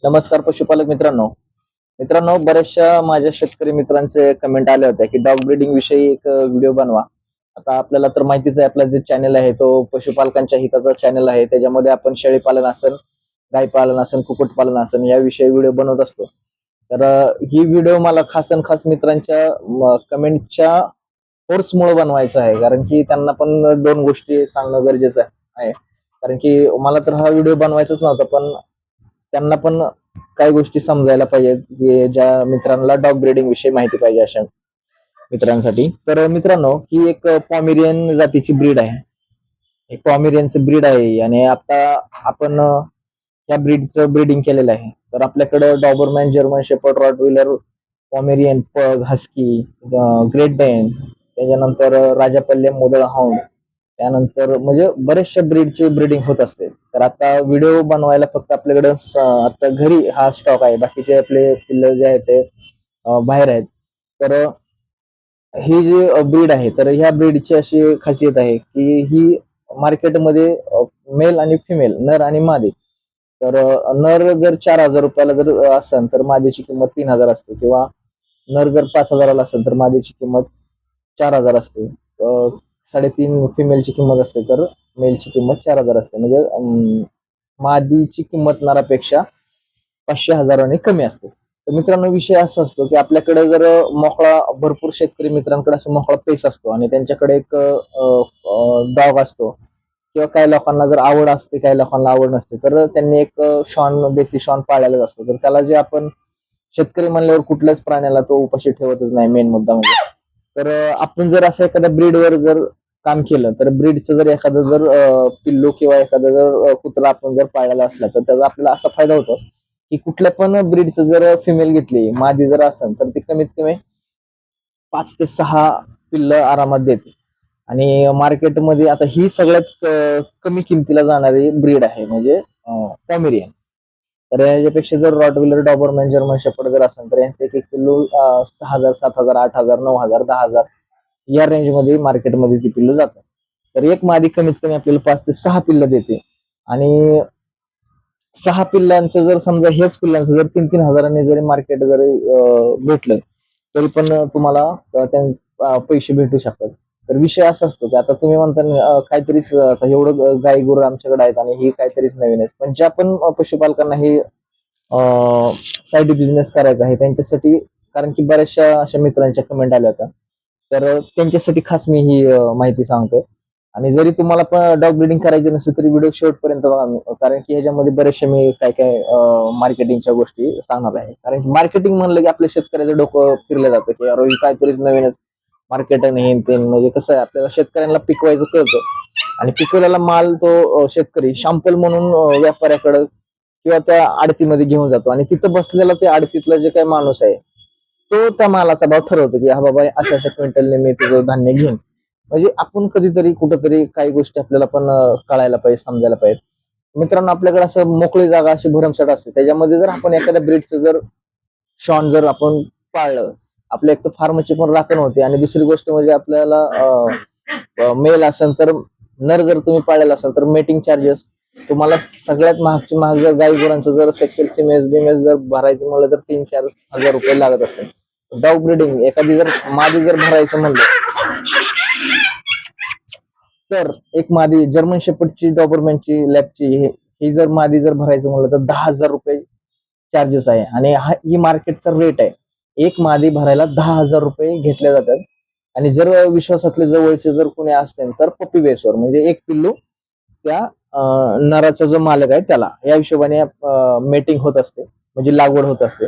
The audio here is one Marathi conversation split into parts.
नमस्कार पशुपालक मित्रांनो. बऱ्याचशा माझ्या शेतकरी मित्रांचे कमेंट आले होते की डॉग ब्रीडिंग विषयी एक व्हिडिओ बनवा. आता आपल्याला तर माहितीच आहे, आपला जे चॅनल आहे तो पशुपालकांच्या हिताचा चॅनल आहे. त्याच्यामध्ये आपण शेळी पालन असेल, गाय पालन असेल, कुक्कुटपालन असेल याविषयी व्हिडिओ बनवत असतो. तर ही व्हिडिओ मला खास आणि खास मित्रांच्या कमेंटच्या फोर्समुळे बनवायचा आहे, कारण की त्यांना पण दोन गोष्टी सांगणं गरजेचं आहे. कारण की मला तर हा व्हिडिओ बनवायचाच नव्हता, पण त्यांना पण काही गोष्टी समजायला पाहिजेत की ज्या मित्रांना डॉग ब्रीडिंग विषयी माहिती पाहिजे अशा मित्रांसाठी. तर मित्रांनो, ही एक पॉमेरियन जातीची ब्रीड आहे. एक पॉमेरियनचं ब्रीड आहे आणि आता आपण या ब्रीडचं ब्रीडिंग केलेलं आहे. तर आपल्याकडे डॉबरमॅन, जर्मन शेपर्ड, रॉटव्हिलर, पॉमेरियन, पग, हस्की, ग्रेट डेन, त्याच्यानंतर राजापल्ले, मुधोळ हाऊंड, त्यानंतर म्हणजे बरेचशा ब्रीडची ब्रीडिंग होत असते. तर आता व्हिडिओ बनवायला फक्त आपल्याकडे आता घरी हा स्टॉक आहे. बाकीचे आपले पिल्लं जे आहेत ते बाहेर आहेत. तर ही जी ब्रीड आहे, तर ह्या ब्रीडची अशी खासियत आहे की ही मार्केटमध्ये मेल आणि फिमेल, नर आणि मादी. तर नर जर 4,000 रुपयाला जर असेल तर मादीची किंमत 3,000 असते, किंवा नर जर 5,000ला असेल तर मादीची किंमत 4,000 असते. 3.5 फिमेलची किंमत असते, तर मेलची किंमत 4,000 असते. म्हणजे मादीची किंमत नरापेक्षा 500,000 कमी असते. तर मित्रांनो, विषय असा असतो की आपल्याकडे जर मोकळा, भरपूर शेतकरी मित्रांकडे असं मोकळा पेस असतो आणि त्यांच्याकडे एक डॉग असतो, किंवा काही लोकांना जर आवड असते, काही लोकांना आवड नसते, तर त्यांनी एक शॉन, देसी शॉन पाळलेलाच असतो. तर त्याला जे आपण शेतकरी म्हणल्यावर कुठल्याच प्राण्याला तो उपाशी ठेवतच नाही, मेन मुद्दा म्हणजे. तर आपण जर असं एखाद्या ब्रीडवर जर काम केलं, तर ब्रीडचं जर एखादं जर पिल्लू किंवा एखादा जर कुत्रा आपण जर पाळलेला असला, तर त्याचा आपल्याला असा फायदा होतो की कुठल्या पण ब्रीडचं जर फिमेल घेतली, मादी जर असेल, तर ती कमीत कमी 5 ते 6 पिल्लं आरामात देते. आणि मार्केटमध्ये आता ही सगळ्यात कमी किमतीला जाणारी ब्रीड आहे, म्हणजे पॉमेरियन. तर याच्यापेक्षा जर रॉटव्हिलर, डॉबरमॅन, जर्मन शेपर्ड जर असेल, तर यांचे एक एक पिल्लू 6,000, 7,000, 8,000, 9,000, 10,000 या रेंजमध्ये मार्केटमध्ये ती पिल्लं जातात. तर एक मादी कमीत कमी आपल्याला 5 ते 6 पिल्लं देते. आणि 6 पिल्लांचं जर समजा, हेच पिल्लांचं जर 3-3 हजारांनी जरी मार्केट जरी भेटलं, तरी पण तुम्हाला पैसे भेटू शकतात. तर विषय असा असतो की आता तुम्ही म्हणता काहीतरीच, आता एवढं गाई गुरु आमच्याकडे आहेत आणि ही काहीतरीच नवीन आहे. पण ज्या पण पशुपालकांना हे साईड बिझनेस करायचा आहे त्यांच्यासाठी, कारण की बऱ्याचशा अशा मित्रांच्या कमेंट आल्या होत्या, तर त्यांच्यासाठी खास मी ही माहिती सांगतोय. आणि जरी तुम्हाला पण डॉग ब्रीडिंग करायची नसेल तरी व्हिडिओ शेवटपर्यंत बघा, कारण की ह्याच्यामध्ये बरेचसे मी काय काय मार्केटिंगच्या गोष्टी सांगणार आहे. कारण की मार्केटिंग म्हणलं की आपल्या शेतकऱ्याचं डोकं फिरलं जातं की अरे काहीतरीच नवीनच मार्केट आणि ते, म्हणजे कसं आहे, आपल्याला शेतकऱ्यांना पिकवायचं कळतं आणि पिकवलेला माल तो शेतकरी शॅम्पल म्हणून व्यापाऱ्याकडे किंवा त्या आडतीमध्ये घेऊन जातो, आणि तिथं बसलेला ते आडतीतला जे काही माणूस आहे तो त्या मालाचा भाव ठरवतो की हा बाबा अशा अशा क्विंटलने मी तुझं धान्य घेईन. म्हणजे आपण कधीतरी कुठंतरी काही गोष्टी आपल्याला पण कळायला पाहिजे, समजायला पाहिजे. मित्रांनो, आपल्याकडे असं मोकळी जागा अशी भरमसाठ असते, त्याच्यामध्ये जर आपण एखाद्या ब्रीडचं जर शॉन जर आपण पाळलं, आपल्या एक तर फार्मची पण राखण होते, आणि दुसरी गोष्ट म्हणजे आपल्याला मेल असेल तर, नर जर तुम्ही पाळलेला असेल तर मेटिंग चार्जेस तुम्हाला सगळ्यात महागची महाग, जर गाई गुरांचं जर सेक्सेल सिमेज बिमेज जर भरायचं म्हणलं तर 3-4 हजार रुपये लागत असेल. डॉग ब्रीडिंग एखादी जर मादी जर भरायचं म्हणलं, तर एक मादी जर्मन शेपर्डची, डॉबरमॅनची, लॅबची, ही जर मादी जर भरायचं म्हणलं तर 10,000 रुपये चार्जेस आहे. आणि ही मार्केटचा रेट आहे. एक मादी भरायला 10,000 रुपये घेतले जातात. आणि जर विश्वासातले जवळचे जर कोणी असतील तर पप्पी बेसवर, म्हणजे एक पिल्लू त्या नराचा जो मालक आहे त्याला, या हिशोबाने मेटिंग होत असते, म्हणजे लागवड होत असते.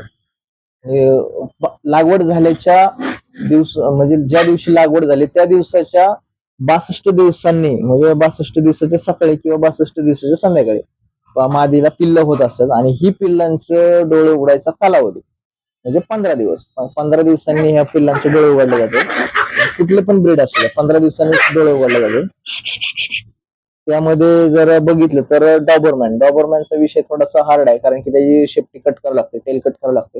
आणि लागवड झाल्याच्या म्हणजे ज्या दिवशी लागवड झाली त्या दिवसाच्या 62 दिवसांनी, म्हणजे 62 दिवसाच्या सकाळी किंवा 62 दिवसाच्या संध्याकाळी मादीला पिल्ल होत असतात. आणि ही पिल्लांचे डोळे उघडायचा कालावधी म्हणजे 15 दिवस. 15 दिवसांनी ह्या पिल्लांचे डोळे उघडले जाते. कुठले पण ब्रीड असले 15 दिवसांनी डोळे उघडले जाते. त्यामध्ये जर बघितलं तर डॉबरमॅनचा विषय थोडासा हार्ड आहे, कारण की त्याची शेपटी कट करावी लागते, तेल कट करावं लागते.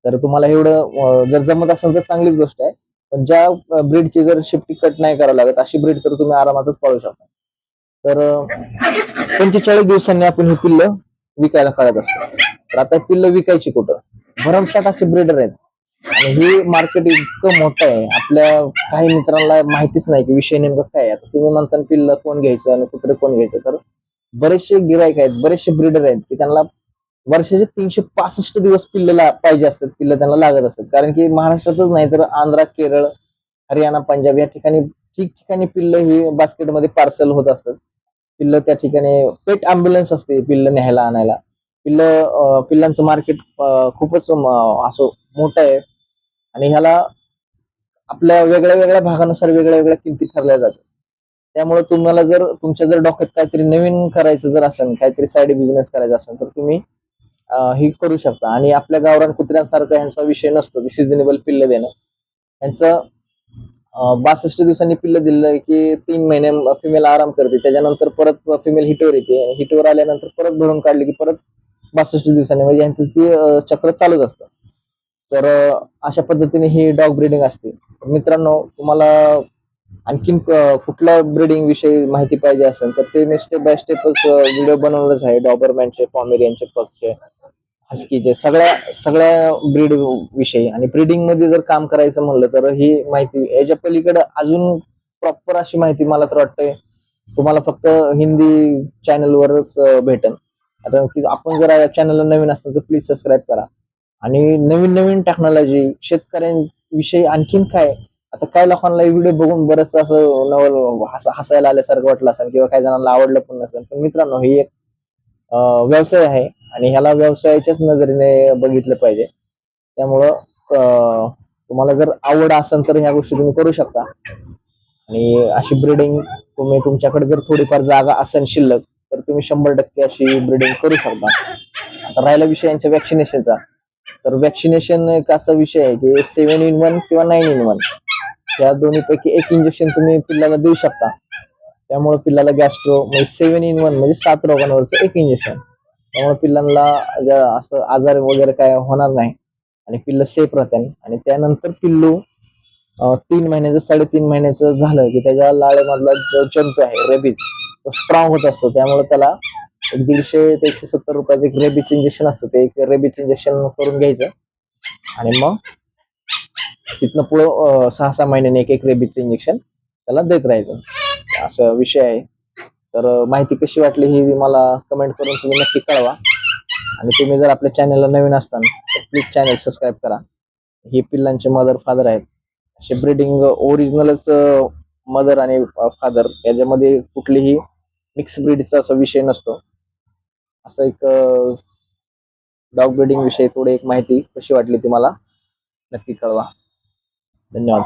तर तुम्हाला एवढं जर जमत असेल तर चांगलीच गोष्ट आहे. पण ज्या ब्रीडची जर शेपटी कट नाही करावं लागत अशी ब्रीड तर तुम्ही आरामातच पाळू शकता. तर 45 दिवसांनी आपण ही पिल्लं विकायला काढत असतो. तर आता पिल्लं विकायची कुठं? भरमसाठ असे ब्रीडर आहेत आणि हे मार्केट इतकं मोठं आहे. आपल्या काही मित्रांना माहितीच नाही की विषय नेमका काय आहे. आता तुम्ही म्हणता ना पिल्लं कोण घ्यायचं आणि कुत्रे कोण घ्यायचं, तर बरेचसे गिरायक आहेत, बरेचसे ब्रीडर आहेत की त्यांना वर्षाचे 365 दिवस पिल्लं पाहिजे असतात, पिल्लं त्यांना लागत असतात. कारण की महाराष्ट्रातच नाही तर आंध्र, केरळ, हरियाणा, पंजाब या ठिकाणी ठिकठिकाणी पिल्लं ही बास्केटमध्ये पार्सल होत असतात. पिल्लं त्या ठिकाणी पेट अँब्युलन्स असते पिल्लं न्यायला आणायला. पिल्लांचं मार्केट खूपच असं मोठं आहे आणि ह्याला आपल्या वेगळ्या वेगळ्या भागानुसार वेगळ्या वेगळ्या किमती ठरल्या जातात. त्यामुळे तुम्हाला जर तुमच्या जर डोक्यात काहीतरी नवीन करायचं जर असेल, काहीतरी साईड बिझनेस करायचा असेल, तर तुम्ही ही करू शकता. आणि आपल्या गावरान कुत्र्यांसारखा ह्यांचा विषय नसतो की सिजनेबल पिल्लं देणं. यांचं 62 दिवसांनी पिल्लं दिलं की 3 महिने फिमेल आराम करते. त्याच्यानंतर परत फिमेल हिटवर येते आणि हिटवर आल्यानंतर परत भरून काढली की परत 62 दिवसांनी, म्हणजे यांचं ते चक्र चालूच असतं. तर अशा पद्धतीने ही डॉग ब्रीडिंग असते. मित्रांनो, तुम्हाला आणखीन कुठल्या ब्रीडिंग विषयी माहिती पाहिजे असेल तर ते मी स्टेप बाय स्टेपच व्हिडिओ बनवलेच आहे. डॉबरमॅनचे, पॉमेरियनचे, पगचे, हस्कीचे, सगळ्या सगळ्या ब्रीड विषयी. आणि ब्रीडिंग मध्ये जर काम करायचं म्हणलं तर ही माहिती याच्या पलीकडे अजून प्रॉपर अशी माहिती मला तर वाटतंय तुम्हाला फक्त हिंदी चॅनलवरच भेटेल. आता आपण जर या चॅनलला नवीन असाल तर प्लीज सबस्क्राईब करा. आणि नवीन नवीन टेक्नॉलॉजी शेतकऱ्यांविषयी आणखीन काय, आता काय लोकांना व्हिडिओ बघून बरंच असं नवल हसायला आल्यासारखं वाटलं असेल किंवा काही जणांना आवडलं पण नसेल, पण मित्रांनो ही एक व्यवसाय आहे आणि ह्याला व्यवसायाच्याच नजरेने बघितलं पाहिजे. त्यामुळं तुम्हाला जर आवड असेल तर ह्या गोष्टी तुम्ही करू शकता. आणि अशी ब्रीडिंग तुम्ही तुमच्याकडे जर थोडीफार जागा असेल शिल्लक तर तुम्ही 100% अशी ब्रीडिंग करू शकता. आता राहिला विषय यांच्या वॅक्सिनेशनचा, तर वॅक्सिनेशन एक असा विषय आहे की 7 in 1 किंवा 9 in 1 या दोन्हीपैकी एक इंजेक्शन तुम्ही पिल्लाला देऊ शकता. त्यामुळे पिल्लाला गॅस्ट्रो म्हणजे 7 in 1 म्हणजे 7 रोगांवरचं एक इंजेक्शन. त्यामुळे पिल्लांना असं आजार वगैरे काय होणार नाही आणि पिल्लं सेफ राहतील. आणि त्यानंतर पिल्लू 3 महिन्याचं 3.5 महिन्याचं झालं की त्याच्या लाळेमधला जो जंतू आहे रेबीज तो स्ट्रॉंग होत असतो. त्यामुळे त्याला एक 150 ते 170 रुपयाचं एक रेबीज इंजेक्शन असतं, ते एक रेबीज इंजेक्शन करून घ्यायचं आणि मग तिथनं पुढं 6-6 महिन्याने एक एक रेबीजचं इंजेक्शन त्याला देत राहायचं. असा विषय आहे. तर माहिती कशी वाटली ही मला कमेंट करून तुम्ही नक्की कळवा. आणि तुम्ही जर आपल्या चॅनलला नवीन असताल तर प्लीज चॅनल सबस्क्राईब करा. ही पिल्लांचे मदर फादर आहेत. असे ब्रीडिंग ओरिजिनलच मदर आणि फादर याच्यामध्ये कुठलीही मिक्स ब्रीडचा असा विषय नसतो. असं एक डॉग ब्रीडिंग विषयी थोडी एक माहिती कशी वाटली ती मला नक्की कळवा. धन्यवाद.